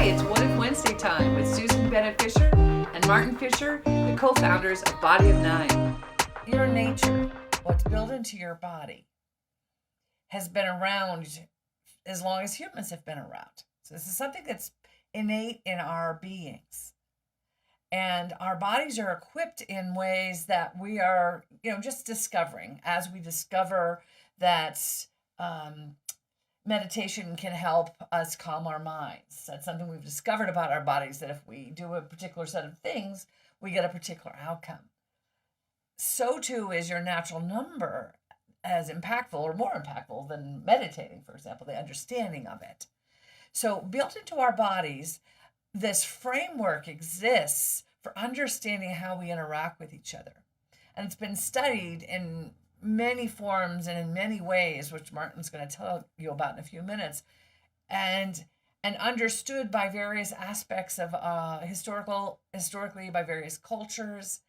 Hi, it's What If Wednesday time with Susan Bennett Fisher and Martin Fisher, the co-founders of Body of Nine. Your nature, what's built into your body, has been around as long as humans have been around. So this is something that's innate in our beings. And our bodies are equipped in ways that we are, just discovering as we discover that meditation can help us calm our minds. That's something we've discovered about our bodies, that if we do a particular set of things, we get a particular outcome. So too is your natural number as impactful or more impactful than meditating, for example, the understanding of it. So built into our bodies, this framework exists for understanding how we interact with each other. And it's been studied in many forms and in many ways, which Martin's going to tell you about in a few minutes, and understood by various aspects of historically by various cultures,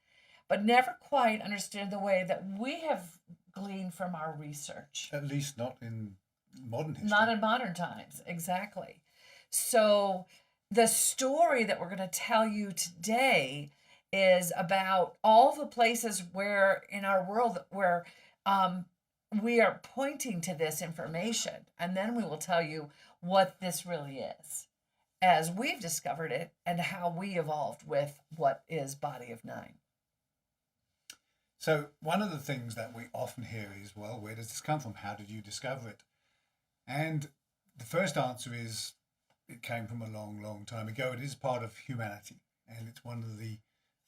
but never quite understood the way that we have gleaned from our research. At least not in modern history. Not in modern times, exactly. So the story that we're going to tell you today is about all the places where in our world where we are pointing to this information, and then we will tell you what this really is as we've discovered it and how we evolved with what is Body of Nine. So one of the things that we often hear is, well, where does this come from? How did you discover it? And the first answer is it came from a long, long time ago. It is part of humanity. And it's one of the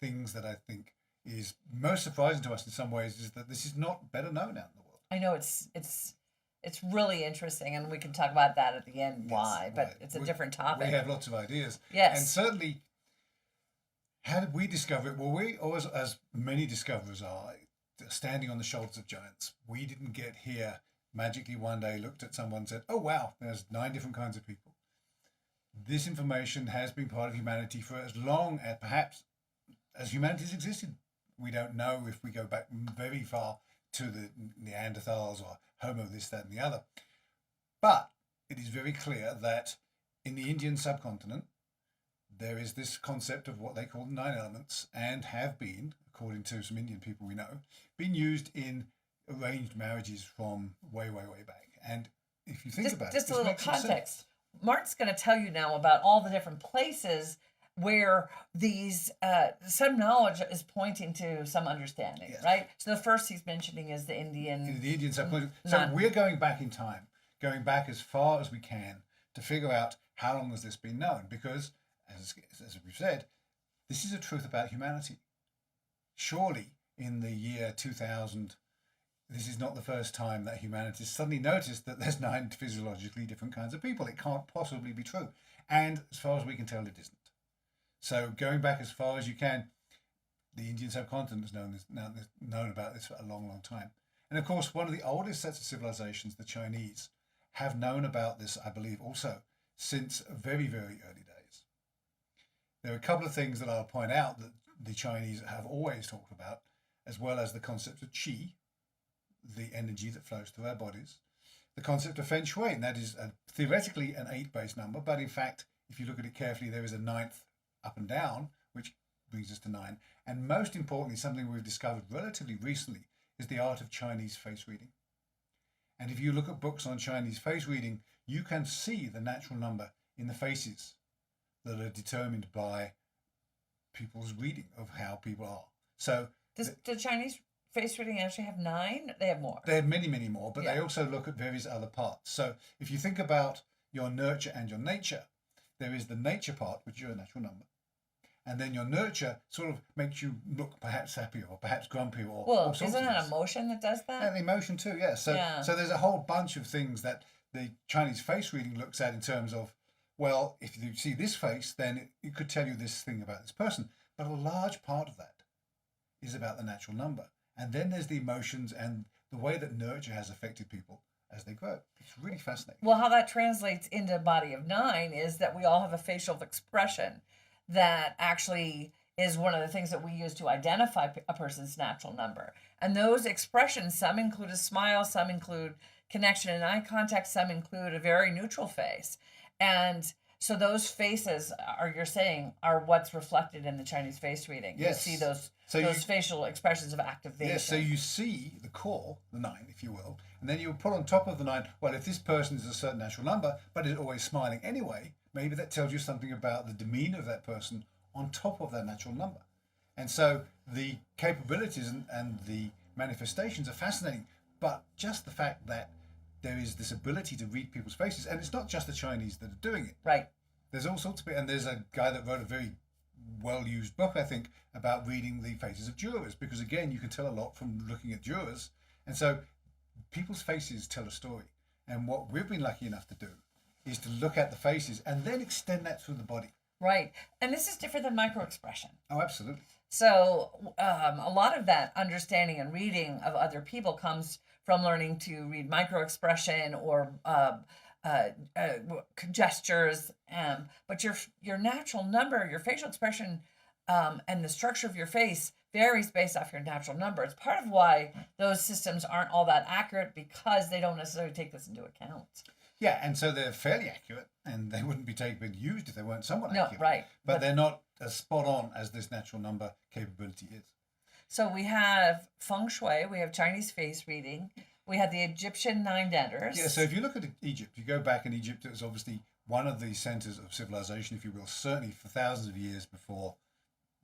things that I think is most surprising to us in some ways, is that this is not better known out in the world. I know it's really interesting, and we can talk about that at the end, why, but right. It's a different topic. We have lots of ideas. Yes. And certainly, how did we discover it? Well, we always, as many discoverers are, standing on the shoulders of giants. We didn't get here magically one day, looked at someone and said, oh, wow, there's 9 different kinds of people. This information has been part of humanity for as long as perhaps as humanity's existed. We don't know if we go back very far to the Neanderthals or Homo this, that, and the other. But it is very clear that in the Indian subcontinent, there is this concept of what they call the 9 elements, and have been, according to some Indian people we know, been used in arranged marriages from way, way, way back. And if you think about it, just a little context. Mark's going to tell you now about all the different places where these some knowledge is pointing to some understanding, yes. Right? So the first he's mentioning is the Indian subcontinent. So we're going back in time, going back as far as we can to figure out how long has this been known, because as we've said, this is a truth about humanity. Surely in the year 2000, this is not the first time that humanity suddenly noticed that there's 9 physiologically different kinds of people. It can't possibly be true. And as far as we can tell, it isn't. So going back as far as you can, the Indian subcontinent has known about this for a long, long time. And of course, one of the oldest sets of civilizations, the Chinese, have known about this, I believe, also since very, very early days. There are a couple of things that I'll point out that the Chinese have always talked about, as well as the concept of qi, the energy that flows through our bodies, the concept of feng shui, and that is theoretically an 8-base number, but in fact, if you look at it carefully, there is a 9th up and down, which brings us to 9. And most importantly, something we've discovered relatively recently is the art of Chinese face reading. And if you look at books on Chinese face reading, you can see the natural number in the faces that are determined by people's reading of how people are. So does the Chinese face reading actually have 9? They have more. They have many, many more, but They also look at various other parts. So if you think about your nurture and your nature, there is the nature part, which is your natural number. And then your nurture sort of makes you look perhaps happier or perhaps grumpier or well, isn't it an emotion that does that? And emotion too, yeah. So there's a whole bunch of things that the Chinese face reading looks at in terms of, well, if you see this face, then it could tell you this thing about this person. But a large part of that is about the natural number. And then there's the emotions and the way that nurture has affected people as they grow. It's really fascinating. Well, how that translates into Body of Nine is that we all have a facial expression that actually is one of the things that we use to identify a person's natural number. And those expressions, some include a smile, some include connection and eye contact, some include a very neutral face. And So those faces you're saying, are what's reflected in the Chinese face reading. Yes. You see those So those facial expressions of activation. Yes, so you see the core, the 9, if you will, and then you put on top of the 9, well, if this person is a certain natural number, but is always smiling anyway, maybe that tells you something about the demeanor of that person on top of that natural number. And so the capabilities and the manifestations are fascinating, but just the fact that there is this ability to read people's faces, and it's not just the Chinese that are doing it. Right. There's all sorts of people, and there's a guy that wrote a very well-used book, I think, about reading the faces of jurors, because again, you can tell a lot from looking at jurors, and so people's faces tell a story. And what we've been lucky enough to do is to look at the faces and then extend that through the body. Right. And this is different than microexpression. Oh, absolutely. So a lot of that understanding and reading of other people comes from learning to read microexpression or gestures. But your natural number, your facial expression, and the structure of your face varies based off your natural number. It's part of why those systems aren't all that accurate, because they don't necessarily take this into account. Yeah, and so they're fairly accurate, and they wouldn't be being used if they weren't somewhat No, accurate. right. But they're not as spot on as this natural number capability is. So we have feng shui, we have Chinese face reading, we have the Egyptian 9 letters. Yeah, so if you look at Egypt, you go back in Egypt, it was obviously one of the centers of civilization, if you will, certainly for thousands of years before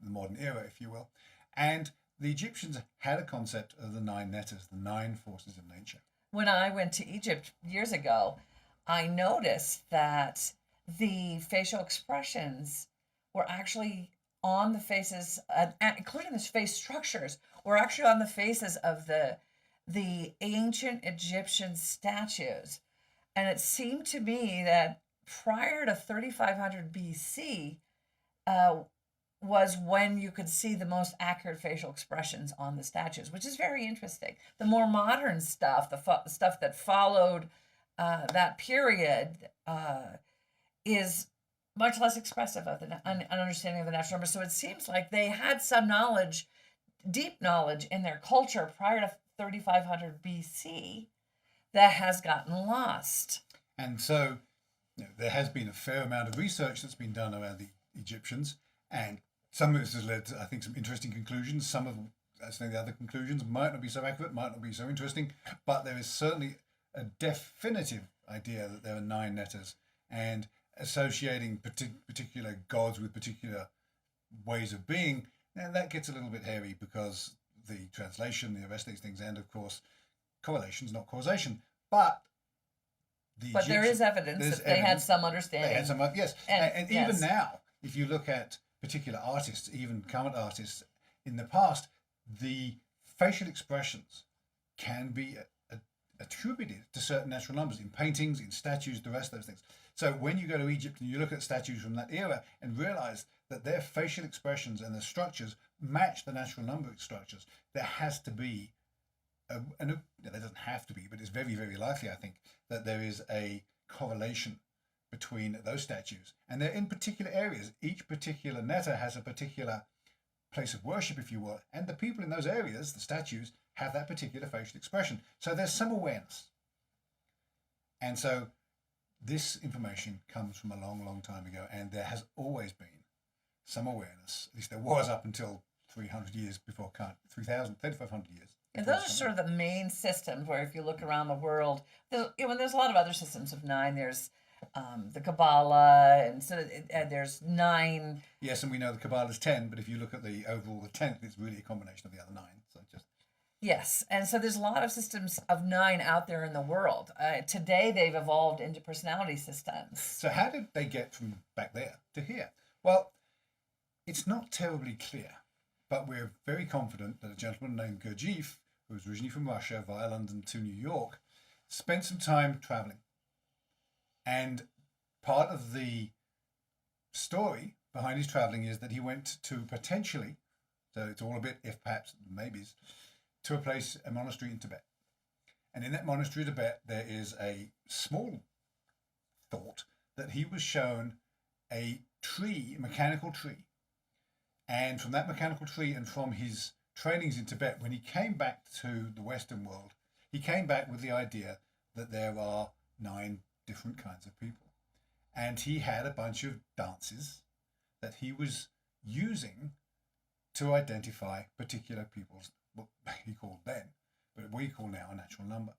the modern era, if you will. And the Egyptians had a concept of the 9 letters, the 9 forces of nature. When I went to Egypt years ago, I noticed that the facial expressions were actually on the faces, including the face structures, were actually on the faces of the ancient Egyptian statues. And it seemed to me that prior to 3500 BC was when you could see the most accurate facial expressions on the statues, which is very interesting. The more modern stuff, the stuff that followed that period, is much less expressive of an understanding of the natural number. So it seems like they had some knowledge, deep knowledge in their culture prior to 3500 BC that has gotten lost. And so there has been a fair amount of research that's been done around the Egyptians, and some of this has led to, I think, some interesting conclusions. Some of the other conclusions might not be so accurate, might not be so interesting, but there is certainly a definitive idea that there are 9 letters, and associating particular gods with particular ways of being, and that gets a little bit hairy, because the translation, the rest of these things, and of course correlations, not causation. But there is evidence that they had some understanding. They had some, yes, and yes. Even now, if you look at particular artists, even current artists in the past, the facial expressions can be attributed to certain natural numbers in paintings, in statues, the rest of those things. So when you go to Egypt and you look at statues from that era and realize that their facial expressions and their structures match the natural number structures, there has to be, there doesn't have to be, but it's very, very likely, I think, that there is a correlation between those statues. And they're in particular areas. Each particular netta has a particular place of worship, if you will, and the people in those areas, the statues, have that particular facial expression. So there's some awareness. And so this information comes from a long, long time ago, and there has always been some awareness. At least there was up until 300 years before, 3,500 years. And those are sort of the main systems where, if you look around the world, there's a lot of other systems of 9. There's the Kabbalah, and so there's 9. Yes, and we know the Kabbalah is 10, but if you look at the overall, the 10th is really a combination of the other 9. So just yes, and so there's a lot of systems of 9 out there in the world. Today, they've evolved into personality systems. So how did they get from back there to here? Well, it's not terribly clear, but we're very confident that a gentleman named Gurdjieff, who was originally from Russia via London to New York, spent some time traveling. And part of the story behind his traveling is that he went to potentially, so it's all a bit if, perhaps, maybes, to a monastery in Tibet. And in that monastery in Tibet, there is a small thought that he was shown a tree, a mechanical tree. And from that mechanical tree and from his trainings in Tibet, when he came back to the Western world, he came back with the idea that there are 9 different kinds of people. and he had a bunch of dances that he was using to identify particular people's, what he called then, but we call now a natural number.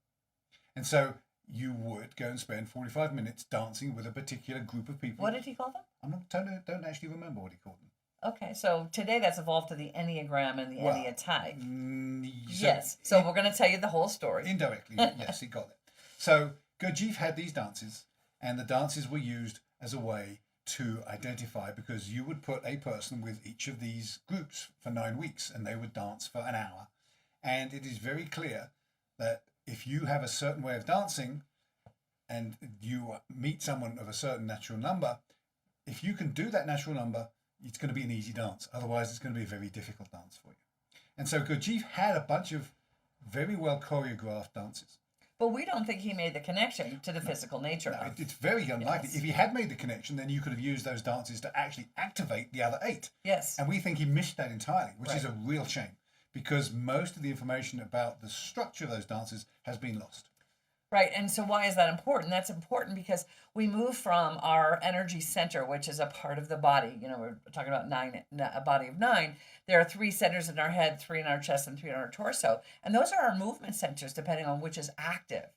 And so you would go and spend 45 minutes dancing with a particular group of people. What did he call them? Don't actually remember what he called them. Okay, so today that's evolved to the Enneagram and the Enneatype. Yes, so we're going to tell you the whole story. Indirectly, yes, he got it. So Gurdjieff had these dances, and the dances were used as a way to identify, because you would put a person with each of these groups for 9 weeks, and they would dance for an hour. And it is very clear that if you have a certain way of dancing and you meet someone of a certain natural number, if you can do that natural number, it's going to be an easy dance. Otherwise, it's going to be a very difficult dance for you. And so Gurdjieff had a bunch of very well choreographed dances. But we don't think he made the connection to the physical nature. No, it's very unlikely. Yes. If he had made the connection, then you could have used those dances to actually activate the other 8. Yes. And we think he missed that entirely, which is Right. a real shame, because most of the information about the structure of those dances has been lost. Right, and so why is that important? That's important because we move from our energy center, which is a part of the body. You know, we're talking about a body of 9. There are 3 centers in our head, 3 in our chest, and 3 in our torso. And those are our movement centers, depending on which is active.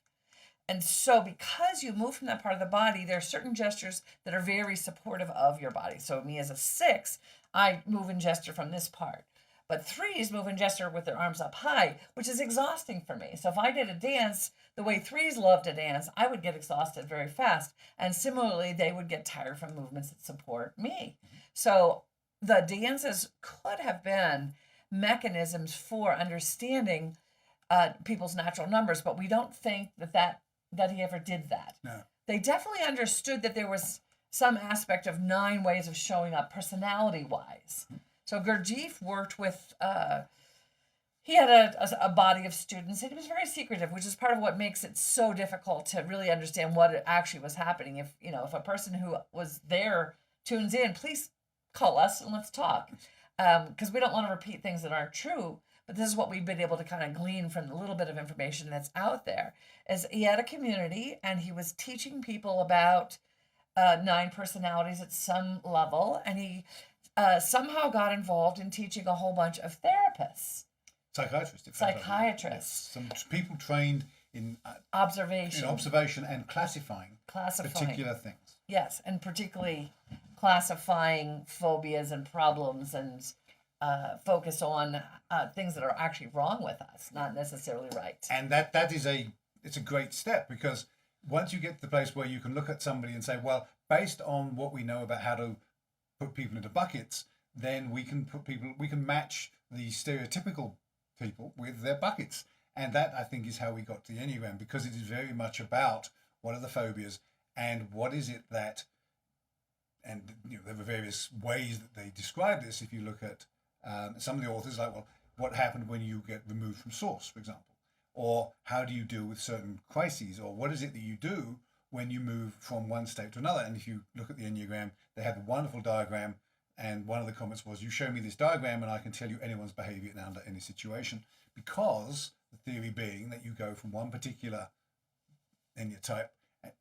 And so because you move from that part of the body, there are certain gestures that are very supportive of your body. So me as a 6, I move and gesture from this part. But 3s move and gesture with their arms up high, which is exhausting for me. So if I did a dance the way 3s love to dance, I would get exhausted very fast. And similarly, they would get tired from movements that support me. So the dances could have been mechanisms for understanding people's natural numbers, but we don't think that he ever did that. No. They definitely understood that there was some aspect of 9 ways of showing up personality-wise. So Gurdjieff worked with, he had a body of students, and he was very secretive, which is part of what makes it so difficult to really understand what actually was happening. If a person who was there tunes in, please call us and let's talk, because we don't want to repeat things that aren't true. But this is what we've been able to kind of glean from the little bit of information that's out there. Is he had a community, and he was teaching people about 9 personalities at some level, and he somehow got involved in teaching a whole bunch of therapists. Psychiatrists. Psychiatrists. Some people trained in Observation. and classifying particular things. Yes, and particularly classifying phobias and problems, and focus on things that are actually wrong with us, not necessarily right. And it's a great step, because once you get to the place where you can look at somebody and say, well, based on what we know about how to put people into buckets, then we can match the stereotypical people with their buckets. And that, I think, is how we got to the Enneagram, because it is very much about what are the phobias and what is it that, and there were various ways that they describe this. If you look at some of the authors, like, well, what happened when you get removed from source, for example, or how do you deal with certain crises, or what is it that you do when you move from one state to another. And if you look at the Enneagram, they have a wonderful diagram, and one of the comments was, you show me this diagram and I can tell you anyone's behavior under any situation, because the theory being that you go from one particular Enneatype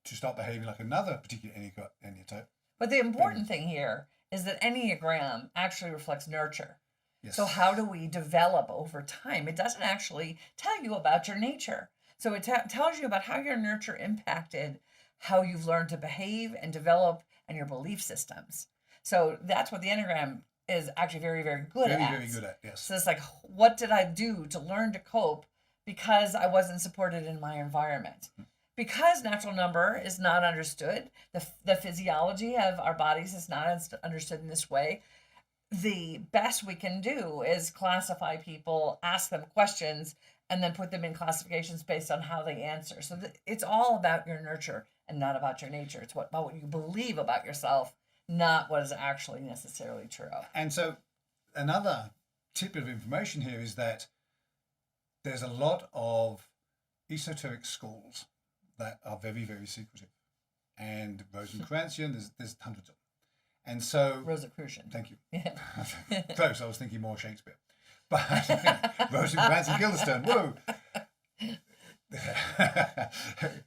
to start behaving like another particular Enneatype. But the important thing here is that Enneagram actually reflects nurture. Yes. So how do we develop over time? It doesn't actually tell you about your nature. So it tells you about how your nurture impacted how you've learned to behave and develop, and your belief systems. So that's what the Enneagram is actually very, very good at. Very good at, yes. So it's like, what did I do to learn to cope because I wasn't supported in my environment? Because natural number is not understood, the physiology of our bodies is not understood in this way, the best we can do is classify people, ask them questions, and then put them in classifications based on how they answer. So it's all about your nurture and not about your nature. It's about what you believe about yourself, not what is actually necessarily true. And so another tip of information here is that there's a lot of esoteric schools that are very, very secretive. And Rosencrantzian, there's hundreds of them. And so... Rosicrucian. Thank you. Yeah. Close, I was thinking more Shakespeare. But Rosencrantz and Guildenstern, woo!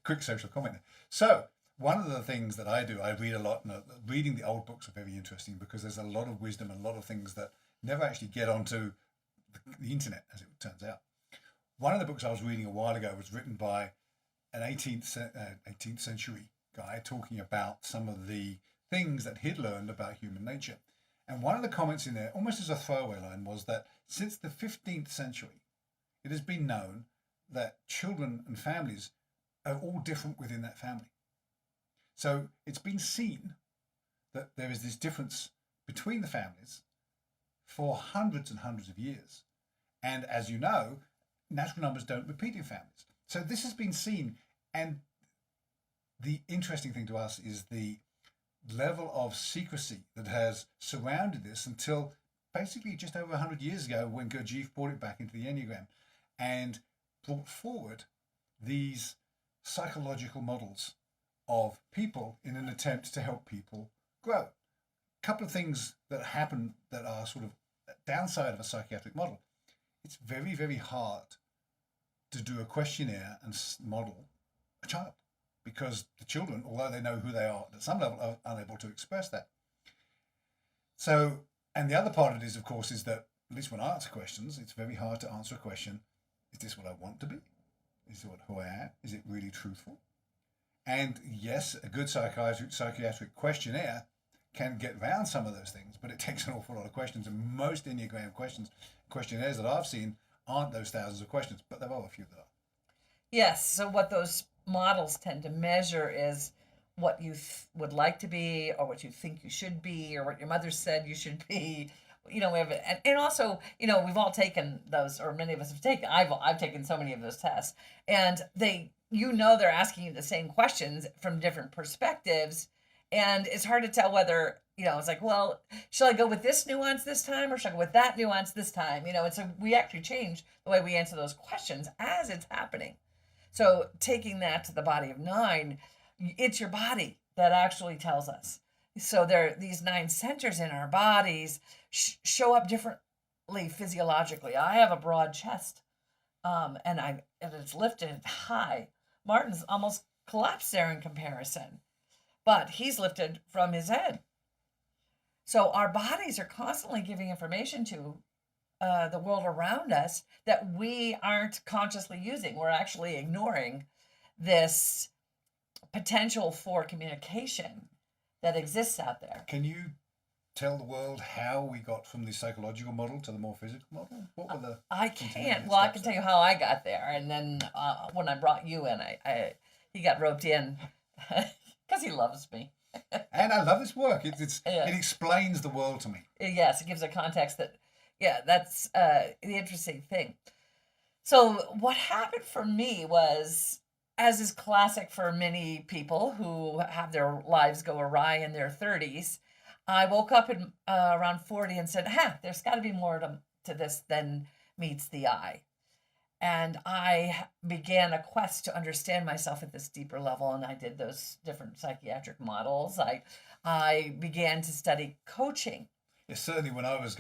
Quick social comment. So one of the things that I do, I read a lot, and reading the old books are very interesting because there's a lot of wisdom and a lot of things that never actually get onto the internet, as it turns out. One of the books I was reading a while ago was written by an 18th century guy talking about some of the things that he'd learned about human nature. And one of the comments in there, almost as a throwaway line, was that since the 15th century, it has been known that children and families are all different within that family. So it's been seen that there is this difference between the families for hundreds and hundreds of years. And as you know, natural numbers don't repeat in families. So this has been seen. And the interesting thing to us is the level of secrecy that has surrounded this until basically just over 100 years ago when Gurdjieff brought it back into the Enneagram and brought forward these psychological models of people in an attempt to help people grow. A couple of things that happen that are sort of downside of a psychiatric model. It's very, very hard to do a questionnaire and model a child because the children, although they know who they are at some level, are unable to express that. So, and the other part of it is, of course, is that at least when I answer questions, it's very hard to answer a question. Is this what I want to be? Is it who I am? Is it really truthful? And yes, a good psychiatric questionnaire can get around some of those things, but it takes an awful lot of questions. And most Enneagram questionnaires that I've seen aren't those thousands of questions, but there are a few that are. Yes. So what those models tend to measure is what you would like to be, or what you think you should be, or what your mother said you should be. We have, and also, we've all taken those, or many of us have taken. I've taken so many of those tests, and they're asking you the same questions from different perspectives, and it's hard to tell whether it's like, well, shall I go with this nuance this time, or shall I go with that nuance this time? So we actually change the way we answer those questions as it's happening. So taking that to the body of 9, it's your body that actually tells us. So these 9 centers in our bodies show up differently physiologically. I have a broad chest, and it's lifted high. Martin's almost collapsed there in comparison, but he's lifted from his head. So our bodies are constantly giving information to the world around us that we aren't consciously using. We're actually ignoring this potential for communication that exists out there. Can you tell the world how we got from the psychological model to the more physical model? What were the I can't. Well, I can tell you how I got there, and then when I brought you in, he got roped in because he loves me. And I love this work. It explains the world to me. Yes, it gives a context that's the interesting thing. So what happened for me was, as is classic for many people who have their lives go awry in their 30s, I woke up in around 40 and said, there's got to be more to this than meets the eye. And I began a quest to understand myself at this deeper level, and I did those different psychiatric models. I began to study coaching. Yes, certainly when I was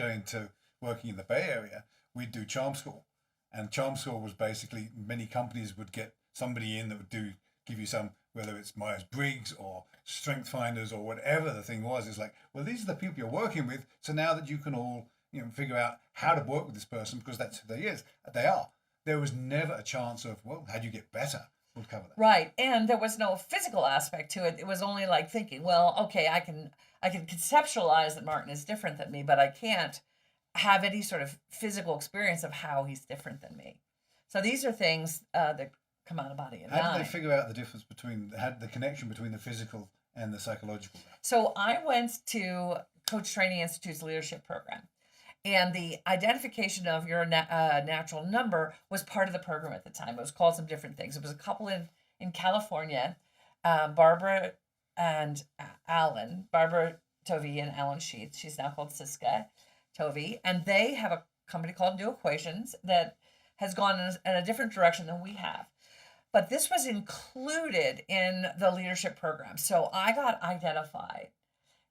working in the Bay Area, we'd do Charm School. And Charm School was basically, many companies would get somebody in that would give you some, whether it's Myers-Briggs or Strength Finders or whatever the thing was. It's like, well, these are the people you're working with. So now that you can all figure out how to work with this person, because that's who they are. There was never a chance of, well, how do you get better? We'll cover that. Right. And there was no physical aspect to it. It was only like thinking, well, okay, I can conceptualize that Martin is different than me, but I can't have any sort of physical experience of how he's different than me. So these are things that come out of Body of 9. How did they figure out the difference the connection between the physical and the psychological? So I went to Coach Training Institute's leadership program, and the identification of your natural number was part of the program at the time. It was called some different things. It was a couple in California, Barbara and Alan, Barbara Tovey and Alan Sheets. She's now called Siska Tovey, and they have a company called New Equations that has gone in a different direction than we have. But this was included in the leadership program. So I got identified,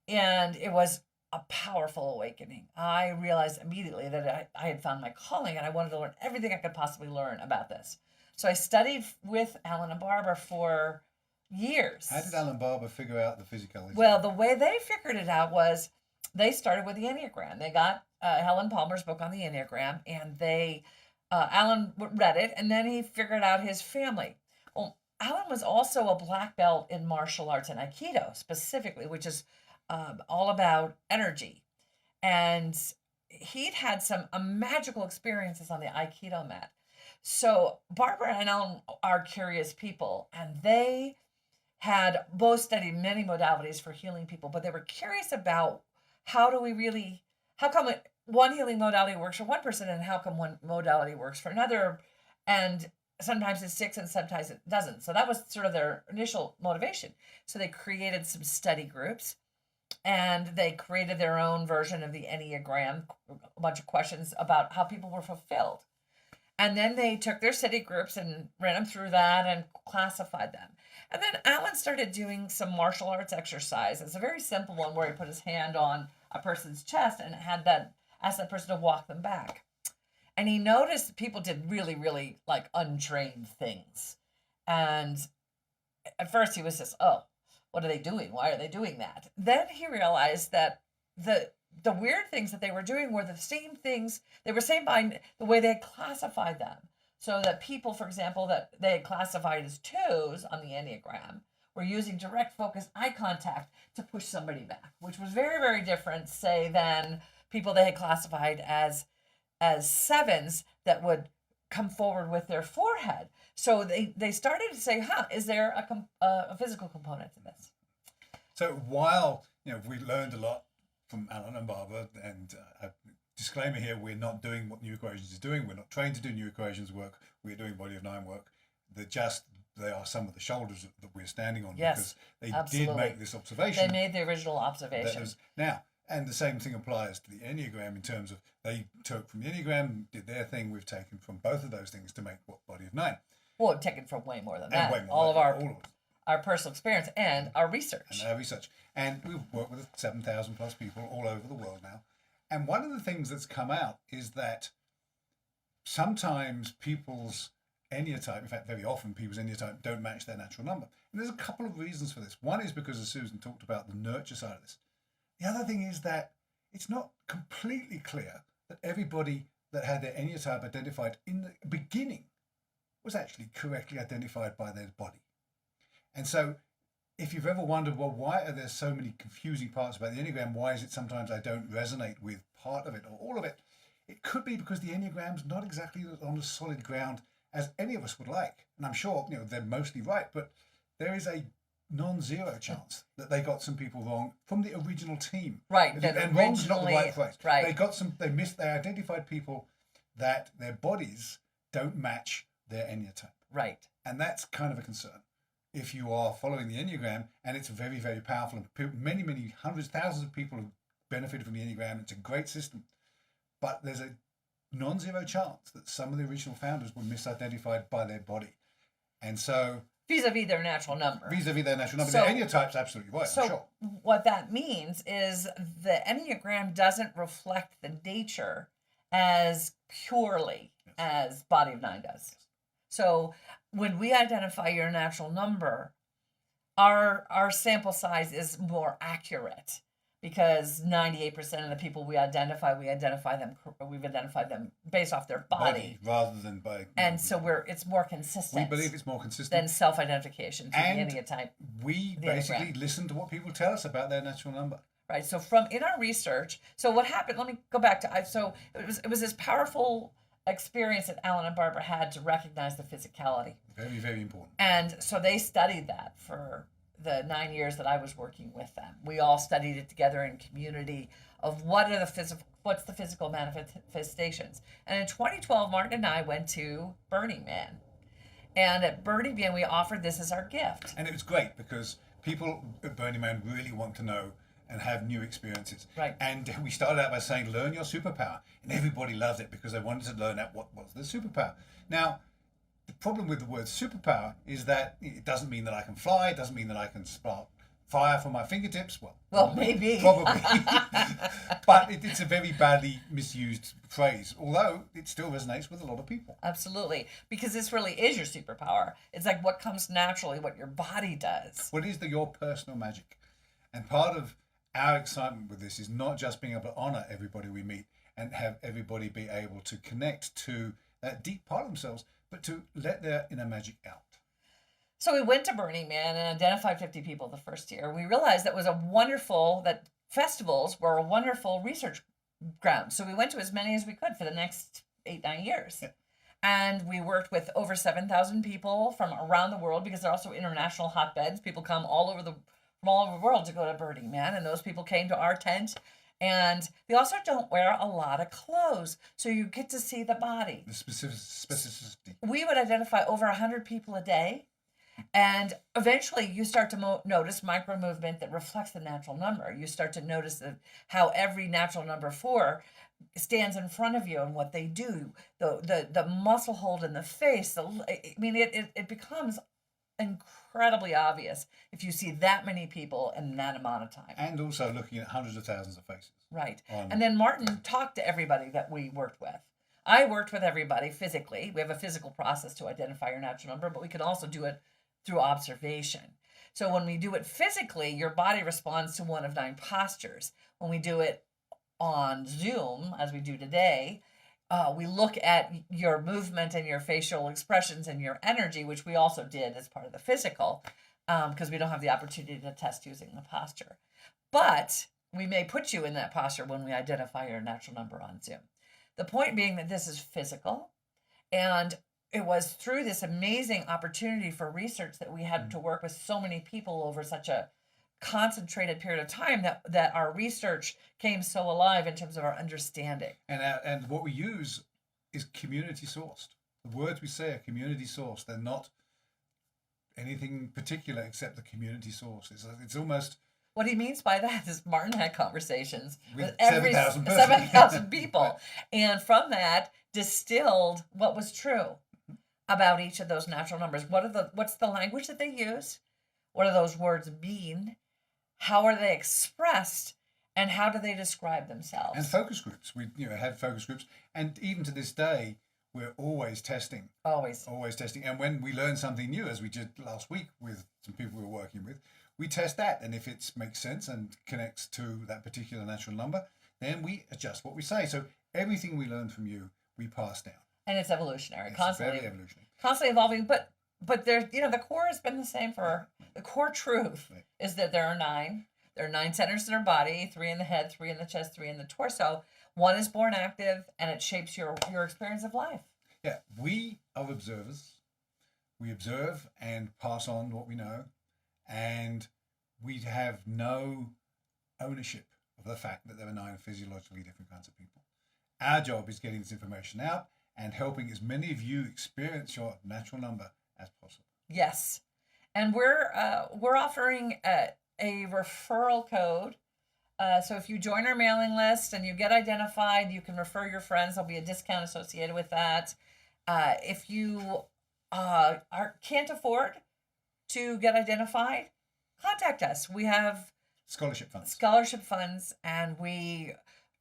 and it was a powerful awakening. I realized immediately that I had found my calling, and I wanted to learn everything I could possibly learn about this. So I studied with Alan and Barbara for years. How did Alan Barber figure out the physicality? Well, the way they figured it out was they started with the Enneagram. They got Helen Palmer's book on the Enneagram, and Alan read it, and then he figured out his family. Well, Alan was also a black belt in martial arts and Aikido specifically, which is all about energy. And he'd had some magical experiences on the Aikido mat. So Barbara and Alan are curious people, and they had both studied many modalities for healing people, but they were curious about how come one healing modality works for one person and how come one modality works for another. And sometimes it sticks and sometimes it doesn't. So that was sort of their initial motivation. So they created some study groups, and they created their own version of the Enneagram, a bunch of questions about how people were fulfilled. And then they took their study groups and ran them through that and classified them. And then Alan started doing some martial arts exercises, a very simple one where he put his hand on a person's chest and asked that person to walk them back. And he noticed that people did really, really like untrained things. And at first he was just, oh, what are they doing? Why are they doing that? Then he realized that the weird things that they were doing were the same things, they were saying by the way they had classified them. So that people, for example, that they had classified as 2s on the Enneagram were using direct focused eye contact to push somebody back, which was very, very different, say, than people they had classified as 7s that would come forward with their forehead. So they started to say, is there a physical component to this? So while we learned a lot from Alan and Barbara, and a disclaimer here, we're not doing what New Equations is doing. We're not trained to do New Equations work. We're doing Body of Nine work. They are some of the shoulders that we're standing on, yes, because they absolutely. did make this observation. They made the original observation. And the same thing applies to the Enneagram in terms of they took from the Enneagram, did their thing. We've taken from both of those things to make what Body of Nine. Well, taken from way more than And that. way more all than of that, our personal experience and our research. And we've worked with 7,000 plus people all over the world now. And one of the things that's come out is that sometimes people's enneatype, in fact, very often people's enneatype don't match their natural number. And there's a couple of reasons for this. One is because, as Susan talked about, the nurture side of this. The other thing is that it's not completely clear that everybody that had their enneatype identified in the beginning was actually correctly identified by their body. And so if you've ever wondered, well, why are there so many confusing parts about the Enneagram? Why is it sometimes I don't resonate with part of it or all of it? It could be because the Enneagram's not exactly on a solid ground as any of us would like. And I'm sure, they're mostly right, but there is a non-zero chance that they got some people wrong from the original team. Right. And wrong's not the right phrase. Right. They identified people that their bodies don't match their enneatype. Right. And that's kind of a concern. If you are following the Enneagram, and it's very, very powerful, and many, many hundreds, thousands of people have benefited from the Enneagram. It's a great system, but there's a non-zero chance that some of the original founders were misidentified by their body. And so vis-a-vis their natural number. Vis-a-vis their natural number. So, the Enneatype's absolutely right, so I'm sure. What that means is the Enneagram doesn't reflect the nature as purely as Body of Nine does. So when we identify your natural number, our sample size is more accurate because 98% of the people we've identified them based off their body rather than by. And so it's more consistent. We believe it's more consistent than self-identification to and the Enneatype. We basically listen to what people tell us about their natural number. Right. So in our research, so what happened? Let me go back to so it was this powerful experience that Alan and Barbara had to recognize the physicality. Very, very important. And so they studied that for the 9 years that I was working with them. We all studied it together in community of what's the physical manifestations. And in 2012, Martin and I went to Burning Man. And at Burning Man, we offered this as our gift. And it was great because people at Burning Man really want to know and have new experiences. Right. And we started out by saying, learn your superpower. And everybody loved it because they wanted to learn what was the superpower. Now, the problem with the word superpower is that it doesn't mean that I can fly. It doesn't mean that I can spark fire from my fingertips. Well, maybe. Probably. But it's a very badly misused phrase, although it still resonates with a lot of people. Absolutely. Because this really is your superpower. It's like what comes naturally, what your body does. What is your personal magic? And part of our excitement with this is not just being able to honor everybody we meet and have everybody be able to connect to that deep part of themselves, but to let their inner magic out. So we went to Burning Man and identified 50 people the first year. We realized that festivals were a wonderful research ground. So we went to as many as we could for the next 8-9 years. Yeah. And we worked with over 7,000 people from around the world, because they're also international hotbeds. People come from all over the world to go to Burning Man, and those people came to our tent. And they also don't wear a lot of clothes, so you get to see the body. The specificity. We would identify over 100 people a day. And eventually you start to notice micro movement that reflects the natural number. You start to notice how every natural number 4 stands in front of you and what they do. The muscle hold in the face. It becomes incredibly obvious if you see that many people in that amount of time. And also looking at hundreds of thousands of faces. Right. And then Martin talked to everybody that we worked with. I worked with everybody physically. We have a physical process to identify your natural number, but we can also do it through observation. So when we do it physically, your body responds to one of 9 postures. When we do it on Zoom, as we do today, we look at your movement and your facial expressions and your energy, which we also did as part of the physical, because we don't have the opportunity to test using the posture. But we may put you in that posture when we identify your natural number on Zoom. The point being that this is physical, and it was through this amazing opportunity for research that we had to work with so many people over such a concentrated period of time that our research came so alive in terms of our understanding. And what we use is community sourced. The words we say are community sourced. They're not anything particular except the community source. It's almost... What he means by that is Martin had conversations with 7,000 people. And from that distilled what was true about each of those natural numbers. What's the language that they use? What do those words mean? How are they expressed? And how do they describe themselves? And focus groups. We had focus groups. And even to this day, we're always testing. Always testing. And when we learn something new, as we did last week with some people we were working with, we test that. And if it makes sense and connects to that particular natural number, then we adjust what we say. So everything we learn from you, we pass down. And it's evolutionary, It's constantly very evolutionary. Constantly evolving. But there, the core has been the same for the core truth is that there are 9. There are 9 centers in our body, 3 in the head, 3 in the chest, 3 in the torso. 1 is born active, and it shapes your experience of life. Yeah, we are observers. We observe and pass on what we know, and we have no ownership of the fact that there are 9 physiologically different kinds of people. Our job is getting this information out and helping as many of you experience your natural number as possible. Yes, and we're offering a referral code. So if you join our mailing list and you get identified, you can refer your friends. There'll be a discount associated with that. If you can't afford to get identified, contact us. We have Scholarship funds, and we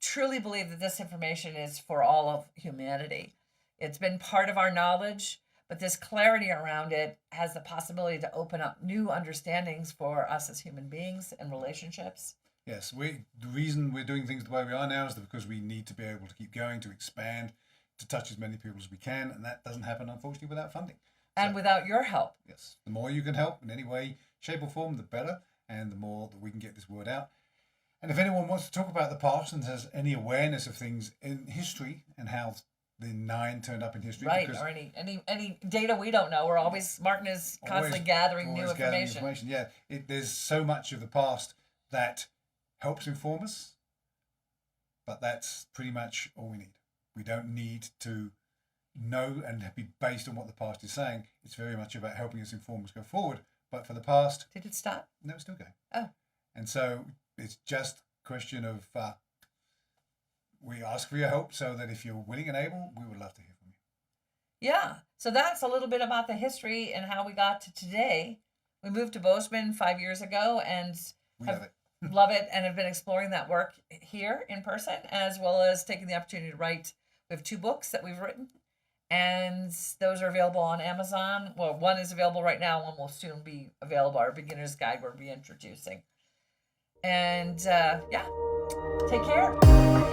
truly believe that this information is for all of humanity. It's been part of our knowledge, but this clarity around it has the possibility to open up new understandings for us as human beings and relationships. Yes, the reason we're doing things the way we are now is because we need to be able to keep going, to expand, to touch as many people as we can, and that doesn't happen, unfortunately, without funding. And without your help. Yes, the more you can help in any way, shape or form, the better, and the more that we can get this word out. And if anyone wants to talk about the past and has any awareness of things in history and how the 9 turned up in history. Right, or any data we don't know. Martin is constantly gathering new information. Yeah, there's so much of the past that helps inform us, but that's pretty much all we need. We don't need to know and be based on what the past is saying. It's very much about helping us inform us go forward. But for the past... Did it stop? No, it's still going. Oh. And so it's just a question of... we ask for your help so that if you're willing and able, we would love to hear from you. Yeah. So that's a little bit about the history and how we got to today We moved to Bozeman 5 years ago and We love it. love it, and have been exploring that work here in person, as well as taking the opportunity to write. We have 2 books that we've written, and those are available on Amazon. Well, one is available right now, one will soon be available. Our beginner's guide we'll be introducing. And yeah, take care.